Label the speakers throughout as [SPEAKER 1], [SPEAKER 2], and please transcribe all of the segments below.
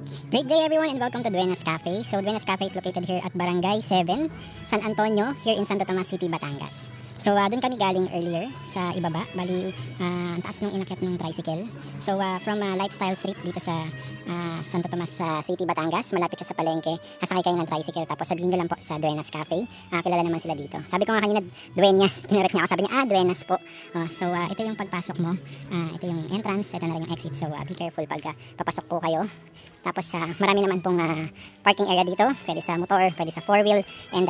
[SPEAKER 1] Great day everyone and welcome to Duenas Cafe. So Duenas Cafe is located here at Barangay 7, San Antonio, here in Santo Tomas City, Batangas. So doon kami galing earlier sa ibaba, bali ang taas nung inakyat ng tricycle. So from Lifestyle Street dito sa Santo Tomas City, Batangas, malapit siya sa palengke. Hasakay kayo ng tricycle tapos sabihin nyo lang po sa Duenas Cafe. Kilala naman sila dito. Sabi ko nga kanina Duenas, kinurek niya ako, sabi niya Duenas po. So ito yung pagpasok mo, ito yung entrance, ito na rin yung exit. So be careful pag papasok po kayo. Tapos marami naman pong parking area dito, pwede sa motor, pwede sa 4-wheel, and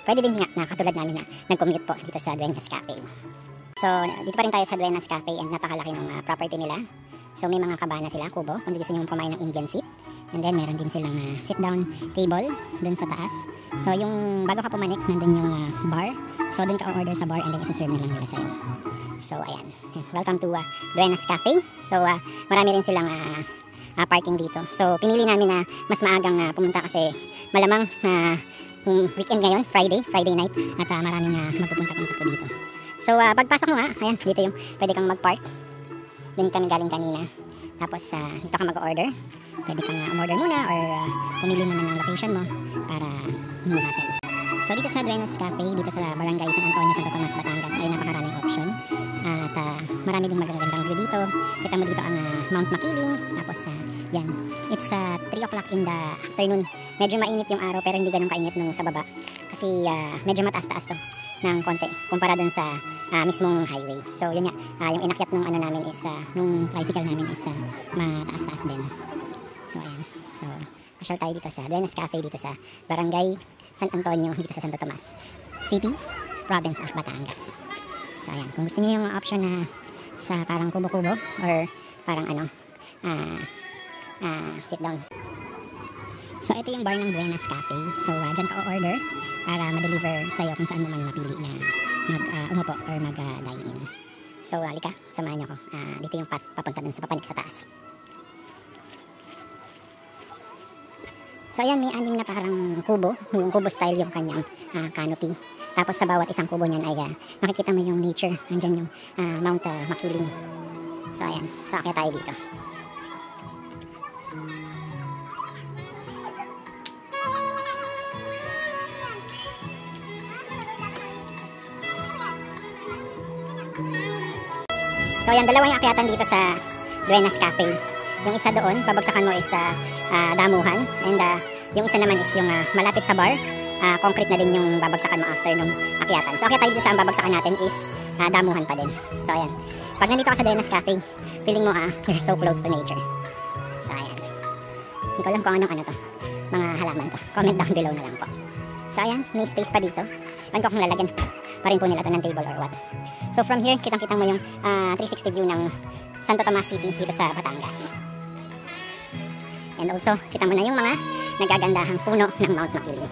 [SPEAKER 1] pwede din nga na katulad namin na nag-commute po dito sa Duenas Cafe. So dito pa rin tayo sa Duenas Cafe and napakalaki ng property nila. So may mga kabana sila, kubo, kung gusto nyo kumain ng Indian seat. And then meron din silang sit down table dun sa taas. So yung bago ka pumanik, nandun yung bar. So dun ka order sa bar and then isa-serve na lang nila sa'yo. So ayan, welcome to Duenas Cafe. So marami rin silang parking dito. So pinili namin na mas maagang pumunta kasi malamang weekend ngayon, Friday night, at maraming magpupunta-punta po dito. So pagpasok mo ayan, dito yung pwede kang mag-park. Doon kami galing kanina. Tapos dito ka mag-order. Pwede kang umorder muna or pumili muna ng location mo para humuhasan. So dito sa Duenas Cafe, dito sa Barangay San Antonio, Santo Tomas, Batangas ay napakaraming option. At marami ding magagandang view dito. Kita mo dito ang Mount Makiling. Tapos yan, it's 3 o'clock in the afternoon. Medyo mainit yung araw pero hindi ganun kainit nung sa baba. Kasi medyo mataas-taas to ng konti kumpara dun sa mismong highway. So yun nga, yung inakyat nung namin is nung tricycle namin is mataas-taas din. So ayan, so pasyal tayo dito sa Duenas Cafe dito sa Barangay San Antonio dito sa Santo Tomas City, Province of Batangas. So ayan, kung gusto niyo yung option na sa parang kubo-kubo or parang sit down. So ito yung bar ng Duenas Cafe. So dyan ka o-order para ma-deliver sa'yo kung saan mo man mapili na umupo or mag-dine in. So halika, samahan niyo ako. Dito yung path papunta dun sa papanik sa taas. So ayan, may 6 na parang kubo. Yung kubo style yung kanyang canopy. Tapos sa bawat isang kubo niyan ay makikita mo yung nature. Nandyan yung Mount Makiling. So ayan, so akit tayo dito. So ayan, dalawang akyatan dito sa Duenas Cafe. Yung isa doon, pabagsakan mo is damuhan. And yung isa naman is yung malapit sa bar. Concrete na din yung babagsakan mo after nung akyatan. So akyat tayo dito sa babagsakan natin is damuhan pa din. So ayan, pag nandito ka sa Duenas Cafe, feeling mo you're so close to nature. So ayan, hindi ko alam kung anong to, mga halaman to. Comment down below na lang po. So ayan, may space pa dito. Ano ko kung lalagyan pa rin po nila to ng table or what. So from here, kitang-kitang mo yung 360 view ng Santo Tomas City dito sa Batangas. And also, kita mo na yung mga nagagandahang puno ng Mount Makiling.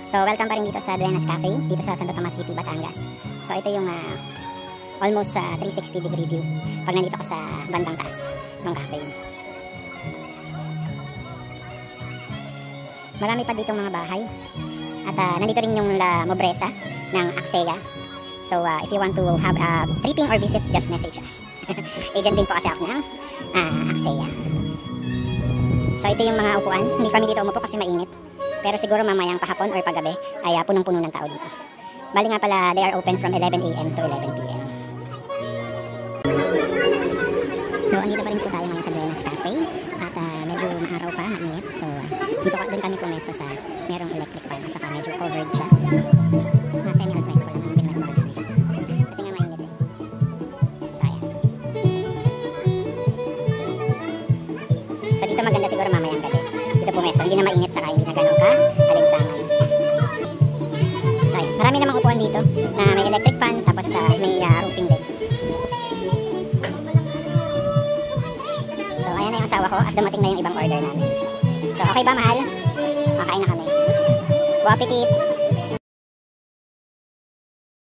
[SPEAKER 1] So welcome pa rin dito sa Duenas Cafe, dito sa Santo Tomas City, Batangas. So ito yung almost 360 degree view pag nandito ka sa bandang taas ng cafe. Marami pa dito mga bahay. At nandito rin yung La Mobresa ng Axea. So if you want to have tripping or visit, just message us. Agent din po kasi ako ng Axea. So ito yung mga upuan. Hindi kami dito umupo kasi mainit. Pero siguro mamayang pahapon or paggabi ay punong-puno ng tao dito. Bali nga pala, they are open from 11 AM to 11 PM. So andito pa rin po tayo ngayon sa Duenas Cafe. At medyo maaraw pa, mainit. So doon kami pumesto sa merong electric fan at saka medyo covered siya. Semi-advice ko lang yung pinwesto ko namin. Kasi nga mainit eh. So ayan. So dito maganda siguro mamayang gabi. Dito pumesto, hindi na mainit saka hindi na ganun ka alinsangan. So ayan, marami namang upuan dito na may electric fan tapos may roofing din. So ayan na yung asawa ko at dumating na yung ibang order namin. So okay ba mahal? Makain na kami. Bon appetit!